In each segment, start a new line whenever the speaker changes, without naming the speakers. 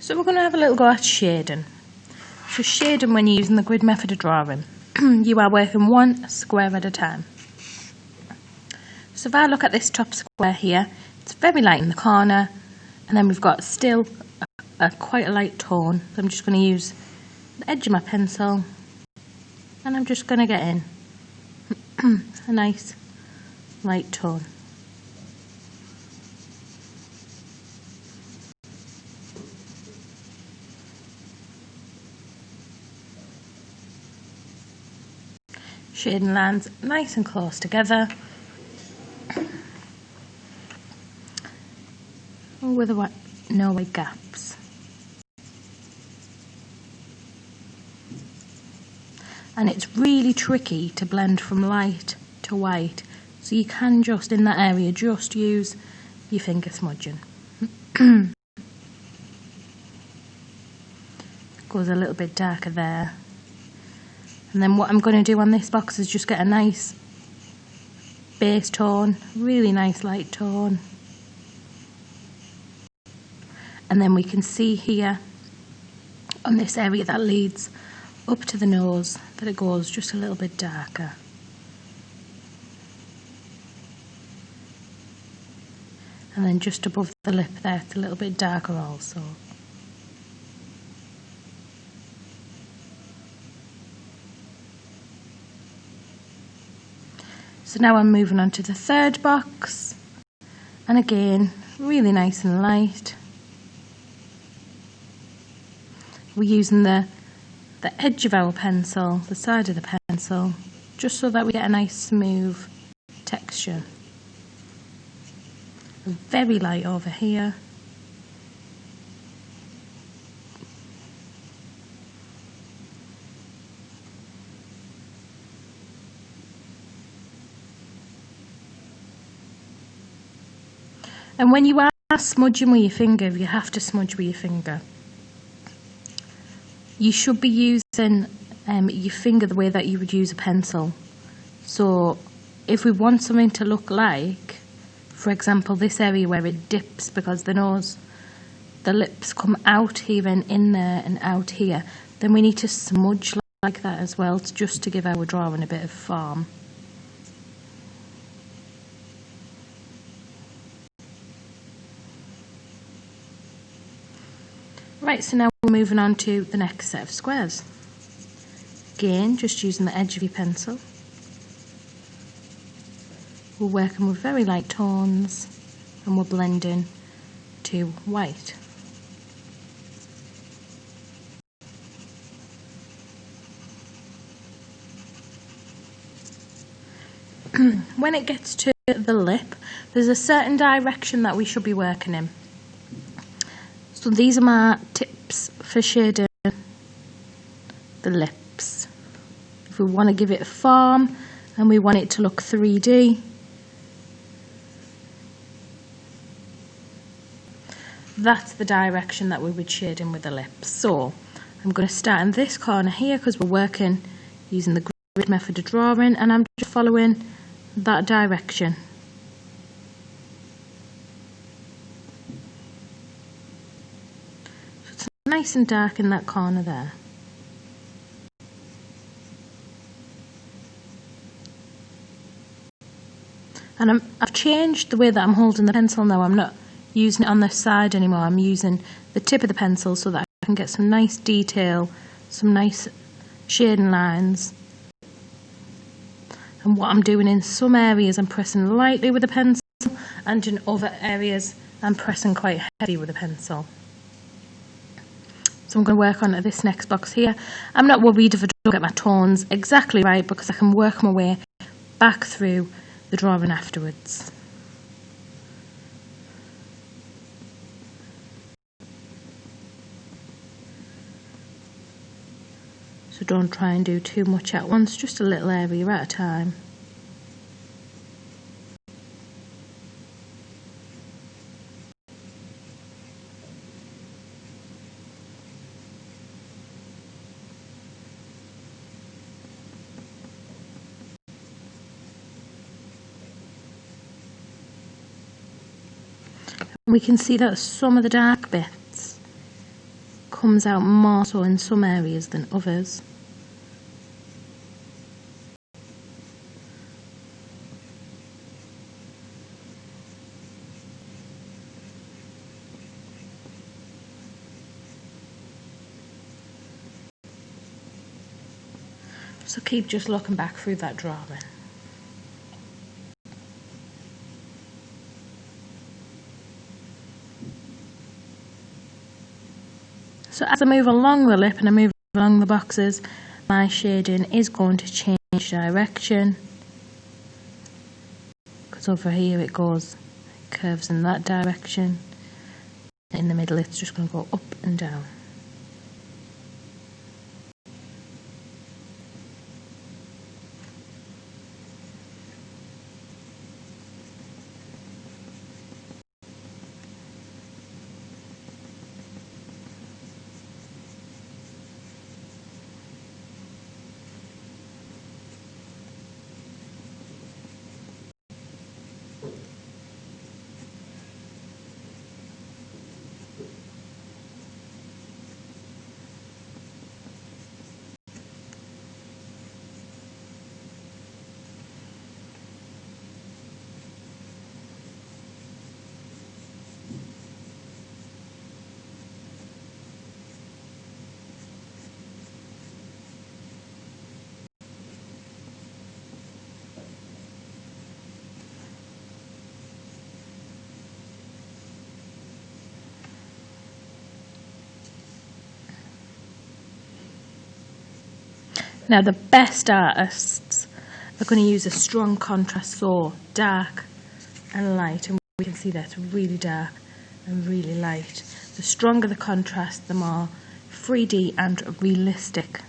So we're going to have a little go at shading. So shading, when you're using the grid method of drawing, you are working one square at a time. So if I look at this top square here, it's very light in the corner, and then we've got still quite a light tone. So I'm just going to use the edge of my pencil, and I'm just going to get in a nice light tone. Shading lines nice and close together, with no wide gaps. And it's really tricky to blend from light to white, so you can just in that area just use your finger smudging. Goes a little bit darker there. And then what I'm going to do on this box is just get a nice base tone, really nice light tone. And then we can see here on this area that leads up to the nose that it goes just a little bit darker. And then just above the lip there, it's a little bit darker also. So now I'm moving on to the third box, and again, really nice and light. We're using the edge of our pencil, the side of the pencil, just so that we get a nice smooth texture. Very light over here. And when you are smudging with your finger, you have to smudge with your finger. You should be using your finger the way that you would use a pencil. So if we want something to look like, for example, this area where it dips because the lips come out here and in there and out here, then we need to smudge like that as well, just to give our drawing a bit of form. Right, so now we're moving on to the next set of squares. Again, just using the edge of your pencil. We're working with very light tones and we're blending to white. When it gets to the lip, there's a certain direction that we should be working in. So these are my tips for shading the lips. If we want to give it a form and we want it to look 3D, that's the direction that we would shade in with the lips. So I'm going to start in this corner here because we're working using the grid method of drawing, and I'm just following that direction. So it's nice and dark in that corner there. And I've changed the way that I'm holding the pencil now. I'm not using it on the side anymore. I'm using the tip of the pencil so that I can get some nice detail, some nice shading lines. And what I'm doing in some areas, I'm pressing lightly with the pencil, and in other areas, I'm pressing quite heavy with the pencil. So I'm going to work on this next box here. I'm not worried if I don't get my tones exactly right, because I can work my way back through the drawing afterwards. So don't try and do too much at once, just a little area at a time. We can see that some of the dark bits comes out more so in some areas than others. So keep just looking back through that drawing. So as I move along the lip and I move along the boxes, my shading is going to change direction. Because over here it curves in that direction. In the middle it's just going to go up and down. Now the best artists are going to use a strong contrast, so dark and light, and we can see that's really dark and really light. The stronger the contrast, the more 3D and realistic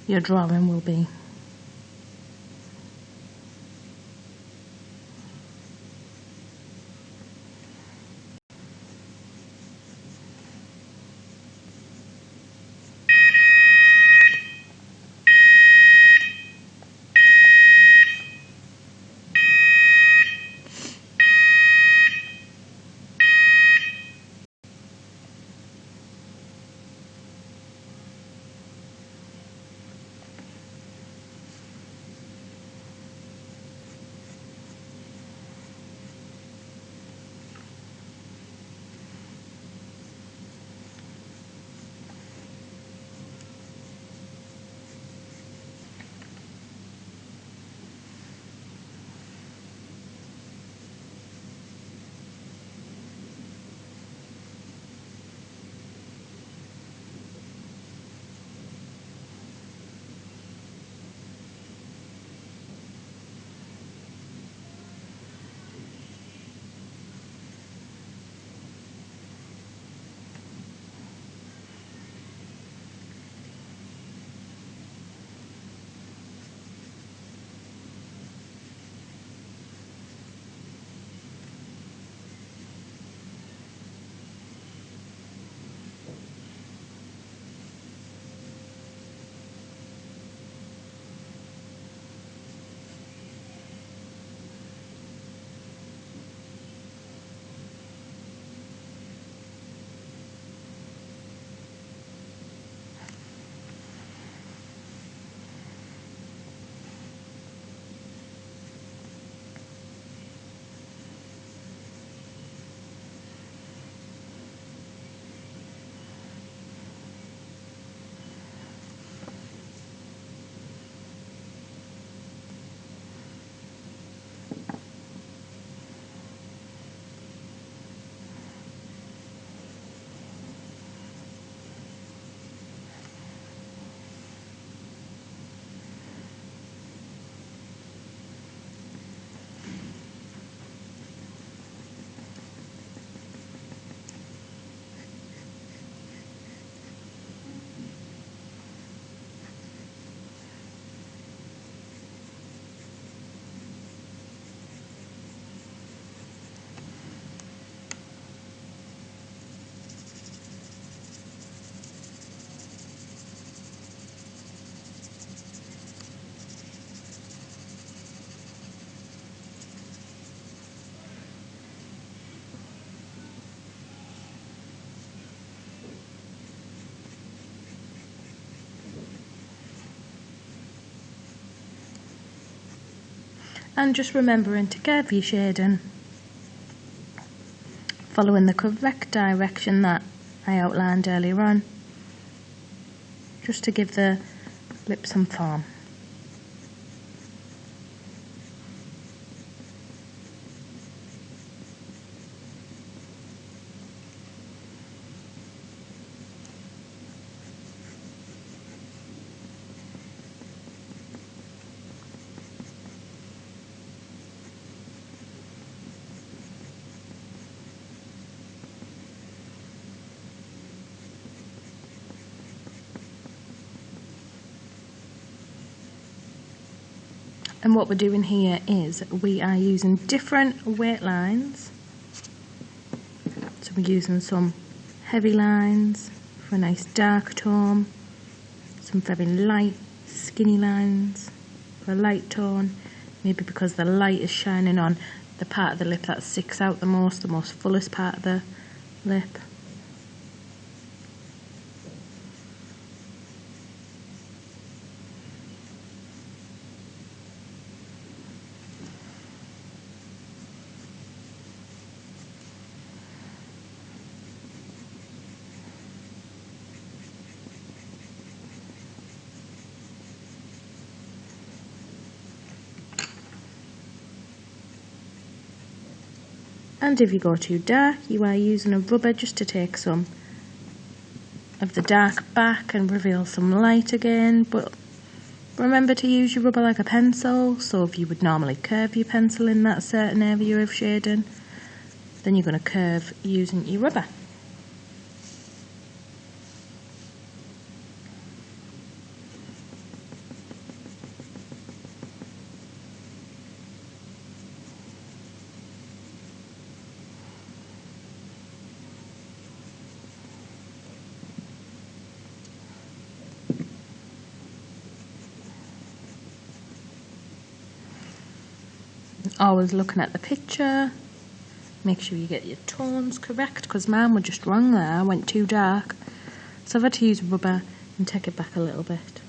your drawing will be. And just remembering to curve your shading, following the correct direction that I outlined earlier on, just to give the lip some form. And what we're doing here is we are using different weight lines. So we're using some heavy lines for a nice dark tone, some very light skinny lines for a light tone, maybe because the light is shining on the part of the lip that sticks out the most fullest part of the lip. And if you go too dark, you are using a rubber just to take some of the dark back and reveal some light again. But remember to use your rubber like a pencil. So if you would normally curve your pencil in that certain area of shading, then you're going to curve using your rubber. Always looking at the picture, make sure you get your tones correct, because mine were just wrong there, I went too dark. So I've had to use rubber and take it back a little bit.